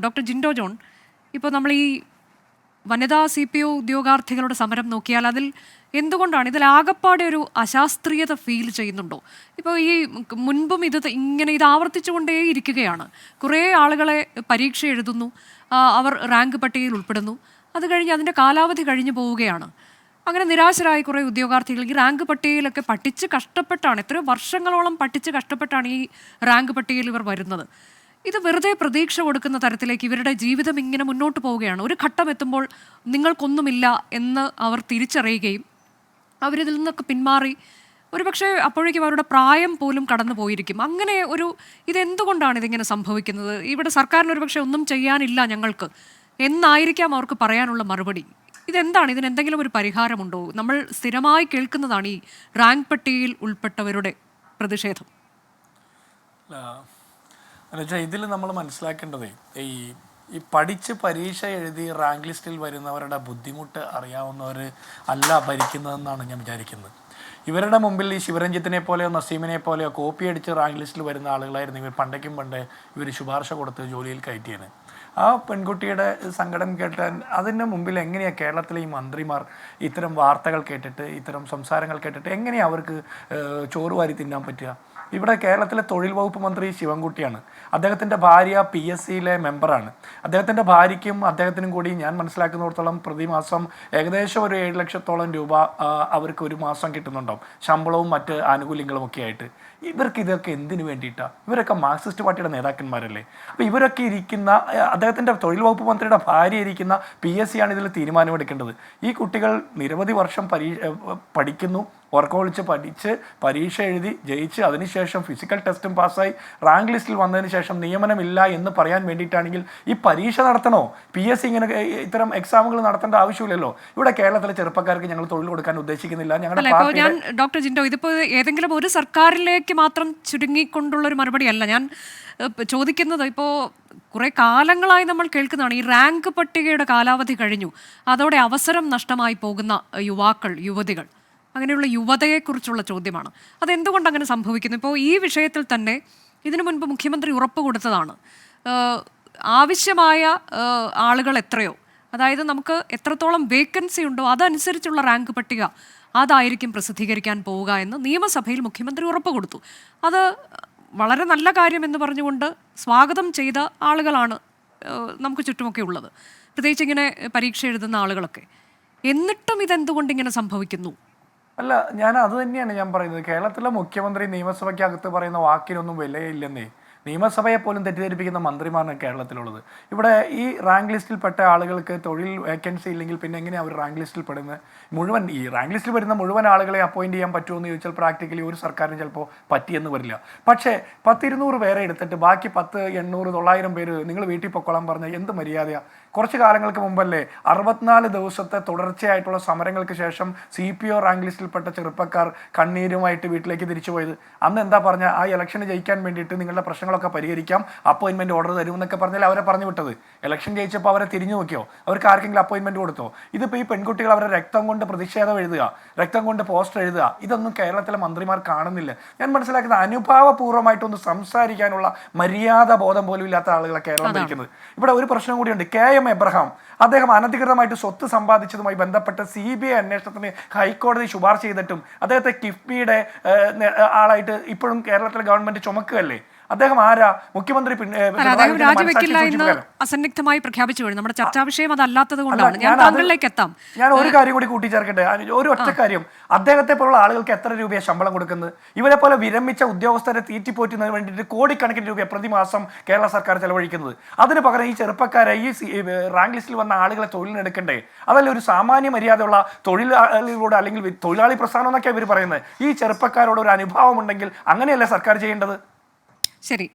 Doctor Jinto John, ഇപ്പോൾ നമ്മൾ ഈ വനിതാ CPO ഉദ്യോഗാർത്ഥികളുടെ സമരം നോക്കിയാൽ അതിൽ എന്തുകൊണ്ടാണ് ഇതിൽ ആകപ്പാടെ ഒരു അശാസ്ത്രീയത ഫീൽ ചെയ്യുന്നുണ്ടോ? ഇപ്പോൾ ഈ മുൻപും ഇത് ആവർത്തിച്ചുകൊണ്ടേ ഇരിക്കുകയാണ്. കുറേ ആളുകളെ പരീക്ഷ എഴുതുന്നു, അവർ റാങ്ക് പട്ടികയിൽ ഉൾപ്പെടുന്നു, അത് കഴിഞ്ഞ് അതിൻ്റെ കാലാവധി കഴിഞ്ഞു പോവുകയാണ്. അങ്ങനെ നിരാശരായ കുറേ ഉദ്യോഗാർത്ഥികൾ ഈ റാങ്ക് പട്ടികയിലൊക്കെ പഠിച്ച് കഷ്ടപ്പെട്ടാണ്, എത്രയോ വർഷങ്ങളോളം പഠിച്ച് കഷ്ടപ്പെട്ടാണ് ഈ റാങ്ക് പട്ടികയിൽ ഇവർ വരുന്നത്. ഇത് വെറുതെ പ്രതീക്ഷ കൊടുക്കുന്ന തരത്തിലേക്ക് ഇവരുടെ ജീവിതം ഇങ്ങനെ മുന്നോട്ട് പോവുകയാണ്. ഒരു ഘട്ടം എത്തുമ്പോൾ നിങ്ങൾക്കൊന്നുമില്ല എന്ന് അവർ തിരിച്ചറിയുകയും അവരിതിൽ നിന്നൊക്കെ പിന്മാറി ഒരുപക്ഷെ അപ്പോഴേക്കും അവരുടെ പ്രായം പോലും കടന്നു പോയിരിക്കും. അങ്ങനെ ഇതെന്തുകൊണ്ടാണ് ഇതിങ്ങനെ സംഭവിക്കുന്നത്? ഇവിടെ സർക്കാരിന് ഒരുപക്ഷെ ഒന്നും ചെയ്യാനില്ല ഞങ്ങൾക്ക് എന്നായിരിക്കാം അവർക്ക് പറയാനുള്ള മറുപടി. ഇതെന്താണ്? ഇതിനെന്തെങ്കിലും ഒരു പരിഹാരമുണ്ടോ? നമ്മൾ സ്ഥിരമായി കേൾക്കുന്നതാണ് ഈ റാങ്ക് പട്ടികയിൽ ഉൾപ്പെട്ടവരുടെ പ്രതിഷേധം. ഇതിൽ നമ്മൾ മനസ്സിലാക്കേണ്ടത് ഈ പഠിച്ച് പരീക്ഷ എഴുതി റാങ്ക് ലിസ്റ്റിൽ വരുന്നവരുടെ ബുദ്ധിമുട്ട് അറിയാവുന്നവർ അല്ല ഭരിക്കുന്നതെന്നാണ് ഞാൻ വിചാരിക്കുന്നത്. ഇവരുടെ മുമ്പിൽ ഈ ശിവരഞ്ജിത്തിനെ പോലെയോ നസീമിനെ പോലെയോ കോപ്പി അടിച്ച് റാങ്ക് ലിസ്റ്റിൽ വരുന്ന ആളുകളായിരുന്നു ഇവർ പണ്ടേ ഇവർ ശുപാർശ കൊടുത്ത് ജോലിയിൽ കയറ്റിയാണ്. ആ പെൺകുട്ടിയുടെ സങ്കടം കേട്ടാൽ അതിൻ്റെ മുമ്പിൽ എങ്ങനെയാണ് കേരളത്തിലെ ഈ മന്ത്രിമാർ ഇത്തരം വാർത്തകൾ കേട്ടിട്ട് ഇത്തരം സംസാരങ്ങൾ കേട്ടിട്ട് എങ്ങനെയാണ് അവർക്ക് ചോറ് വാരി തിന്നാൻ പറ്റുക? ഇവിടെ കേരളത്തിലെ തൊഴിൽ വകുപ്പ് മന്ത്രി ശിവൻകുട്ടിയാണ്. അദ്ദേഹത്തിൻ്റെ ഭാര്യ PSCയിലെ മെമ്പറാണ്. അദ്ദേഹത്തിൻ്റെ ഭാര്യയ്ക്കും അദ്ദേഹത്തിനും കൂടി ഞാൻ മനസ്സിലാക്കുന്നിടത്തോളം പ്രതിമാസം ഏകദേശം ഒരു 7 ലക്ഷത്തോളം രൂപ അവർക്ക് ഒരു മാസം കിട്ടുന്നുണ്ടാവും, ശമ്പളവും മറ്റ് ആനുകൂല്യങ്ങളും ഒക്കെ ആയിട്ട്. ഇവർക്ക് ഇതൊക്കെ എന്തിനു വേണ്ടിയിട്ടാണ്? ഇവരൊക്കെ മാർക്സിസ്റ്റ് പാർട്ടിയുടെ നേതാക്കന്മാരല്ലേ? അപ്പോൾ ഇവരൊക്കെ ഇരിക്കുന്ന അദ്ദേഹത്തിൻ്റെ തൊഴിൽ വകുപ്പ് മന്ത്രിയുടെ ഭാര്യ ഇരിക്കുന്ന PSC ആണ് ഇതിൽ തീരുമാനമെടുക്കേണ്ടത്. ഈ കുട്ടികൾ നിരവധി വർഷം പഠിക്കുന്നു, ഉറക്കമൊളിച്ച് പഠിച്ച് പരീക്ഷ എഴുതി ജയിച്ച് അതിനുശേഷം ഫിസിക്കൽ ടെസ്റ്റും പാസ്സായി റാങ്ക് ലിസ്റ്റിൽ വന്നതിന് ശേഷം നിയമനമില്ല എന്ന് പറയാൻ വേണ്ടിയിട്ടാണെങ്കിൽ ഈ പരീക്ഷ നടത്തണോ? PSC ഇങ്ങനെ ഇത്തരം എക്സാമുകൾ നടത്തേണ്ട ആവശ്യമില്ലല്ലോ. ഇവിടെ കേരളത്തിലെ ചെറുപ്പക്കാർക്ക് ഞങ്ങൾ തൊഴിൽ കൊടുക്കാൻ ഉദ്ദേശിക്കുന്നില്ല. ഞാൻ ഡോക്ടർ ജിൻഡോ, ഇതിപ്പോൾ ഏതെങ്കിലും ഒരു സർക്കാരിലേക്ക് മാത്രം ചുരുങ്ങിക്കൊണ്ടുള്ളൊരു മറുപടിയല്ല ഞാൻ ചോദിക്കുന്നത്. ഇപ്പോൾ കുറേ കാലങ്ങളായി നമ്മൾ കേൾക്കുന്നതാണ് ഈ റാങ്ക് പട്ടികയുടെ കാലാവധി കഴിഞ്ഞു, അതോടെ അവസരം നഷ്ടമായി പോകുന്ന യുവാക്കൾ, യുവതികൾ, അങ്ങനെയുള്ള യുവതയെക്കുറിച്ചുള്ള ചോദ്യമാണ്. അതെന്തുകൊണ്ട് അങ്ങനെ സംഭവിക്കുന്നു? ഇപ്പോൾ ഈ വിഷയത്തിൽ തന്നെ ഇതിനു മുൻപ് മുഖ്യമന്ത്രി ഉറപ്പ് കൊടുത്തതാണ്, ആവശ്യമായ ആളുകൾ എത്രയോ, അതായത് നമുക്ക് എത്രത്തോളം വേക്കൻസി ഉണ്ടോ അതനുസരിച്ചുള്ള റാങ്ക് പട്ടിക അതായിരിക്കും പ്രസിദ്ധീകരിക്കാൻ പോവുക എന്ന് നിയമസഭയിൽ മുഖ്യമന്ത്രി ഉറപ്പ് കൊടുത്തു. അത് വളരെ നല്ല കാര്യം എന്ന് പറഞ്ഞുകൊണ്ട് സ്വാഗതം ചെയ്ത ആളുകളാണ് നമുക്ക് ചുറ്റുമൊക്കെ ഉള്ളത്, പ്രത്യേകിച്ച് ഇങ്ങനെ പരീക്ഷ എഴുതുന്ന ആളുകളൊക്കെ. എന്നിട്ടും ഇതെന്തുകൊണ്ട് ഇങ്ങനെ സംഭവിക്കുന്നു? അല്ല, ഞാൻ അത് തന്നെയാണ് ഞാൻ പറയുന്നത്. കേരളത്തിലെ മുഖ്യമന്ത്രി നിയമസഭയ്ക്കകത്ത് പറയുന്ന വാക്കിനൊന്നും വിലയില്ലെന്നേ. നിയമസഭയെ പോലും തെറ്റിദ്ധരിപ്പിക്കുന്ന മന്ത്രിമാരാണ് കേരളത്തിലുള്ളത്. ഇവിടെ ഈ റാങ്ക് ലിസ്റ്റിൽപ്പെട്ട ആളുകൾക്ക് തൊഴിൽ വേക്കൻസി ഇല്ലെങ്കിൽ പിന്നെ എങ്ങനെയാണ് അവർ റാങ്ക് ലിസ്റ്റിൽ പെടുന്നത്? ഈ റാങ്ക് ലിസ്റ്റിൽ വരുന്ന മുഴുവൻ ആളുകളെ അപ്പോയിൻറ്റ് ചെയ്യാൻ പറ്റുമോ എന്ന് ചോദിച്ചാൽ പ്രാക്ടിക്കലി ഒരു സർക്കാരിന് ചിലപ്പോൾ പറ്റിയെന്ന് വരില്ല. പക്ഷേ 10-200 പേരെ എടുത്തിട്ട് ബാക്കി 10, 800, 900 പേര് നിങ്ങൾ വീട്ടിൽ പൊക്കോളാൻ പറഞ്ഞാൽ എന്ത് മര്യാദയാണ്? കുറച്ച് കാലങ്ങൾക്ക് മുമ്പല്ലേ 64 ദിവസത്തെ തുടർച്ചയായിട്ടുള്ള സമരങ്ങൾക്ക് ശേഷം CPO റാങ്ക് ലിസ്റ്റിൽപ്പെട്ട ചെറുപ്പക്കാർ കണ്ണീരുമായിട്ട് വീട്ടിലേക്ക് തിരിച്ചു പോയത്? അന്ന് എന്താ പറഞ്ഞാൽ ആ ഇലക്ഷന് ജയിക്കാൻ വേണ്ടിയിട്ട് നിങ്ങളുടെ പ്രശ്നങ്ങളൊക്കെ പരിഹരിക്കാം, അപ്പോയിൻമെൻറ്റ് ഓർഡർ തരുമെന്നൊക്കെ പറഞ്ഞാൽ അവരെ പറഞ്ഞു വിട്ടത്. ഇലക്ഷൻ ജയിച്ചപ്പോൾ അവരെ തിരിഞ്ഞു നോക്കിയോ? അവർക്ക് ആർക്കെങ്കിലും അപ്പോയിൻമെൻറ്റ് കൊടുത്തോ? ഇതിപ്പോൾ ഈ പെൺകുട്ടികൾ അവരെ രക്തം കൊണ്ട് പ്രതിഷേധം എഴുതുക, രക്തം കൊണ്ട് പോസ്റ്റർ എഴുതുക, ഇതൊന്നും കേരളത്തിലെ മന്ത്രിമാർ കാണുന്നില്ല. ഞാൻ മനസ്സിലാക്കുന്നത് അനുഭാവപൂർവ്വമായിട്ടൊന്ന് സംസാരിക്കാനുള്ള മര്യാദ ബോധം പോലും ഇല്ലാത്ത ആളുകളെ കേരളം ഭരിക്കുന്നത്. ഇവിടെ ഒരു പ്രശ്നം കൂടിയുണ്ട്. KM എബ്രഹാം അദ്ദേഹം അനധികൃതമായിട്ട് സ്വത്ത് സമ്പാദിച്ചതുമായി ബന്ധപ്പെട്ട് CBI അന്വേഷണത്തിന് ഹൈക്കോടതി ശുപാർശ ചെയ്തിട്ടും അദ്ദേഹത്തെ കിഫ്ബിയുടെ ആളായിട്ട് ഇപ്പോഴും കേരളത്തിലെ ഗവൺമെന്റ് ചുമക്കുകയല്ലേ? അദ്ദേഹം ആരാ? മുഖ്യമന്ത്രി രാജിവെക്കില്ല എന്ന് അസന്നിഗ്ധമായി പ്രഖ്യാപിച്ചു കഴിഞ്ഞു. നമ്മുടെ ചർച്ചാ വിഷയം അതല്ലാത്തത് കൊണ്ടാണ് ഞാൻ താങ്കളിലേക്ക് എത്താം. ഞാൻ ഒരു കാര്യം കൂടി കൂട്ടിച്ചേർക്കട്ടെ, ഒരു ഒറ്റ കാര്യം. അദ്ദേഹത്തെ പോലുള്ള ആളുകൾക്ക് എത്ര രൂപയാണ് ശമ്പളം കൊടുക്കുന്നത്? ഇവരെ പോലെ വിരമിച്ച ഉദ്യോഗസ്ഥരെ തീറ്റിപ്പോറ്റുന്നതിന് വേണ്ടിയിട്ട് കോടിക്കണക്കിന് രൂപ പ്രതിമാസം കേരള സർക്കാർ ചെലവഴിക്കുന്നത്. അതിന് പകരം ഈ ചെറുപ്പക്കാരെ ഈ റാങ്ക് ലിസ്റ്റിൽ വന്ന ആളുകളെ തൊഴിലിനെടുക്കണ്ടേ? അതല്ല ഒരു സാമാന്യ മര്യാദയുള്ള തൊഴിലാളികളോട് അല്ലെങ്കിൽ തൊഴിലാളി പ്രസ്ഥാനം എന്നൊക്കെയാണ് ഇവർ പറയുന്നത്. ഈ ചെറുപ്പക്കാരോട് ഒരു അനുഭാവം ഉണ്ടെങ്കിൽ അങ്ങനെയല്ലേ സർക്കാർ ചെയ്യേണ്ടത്? ശരി.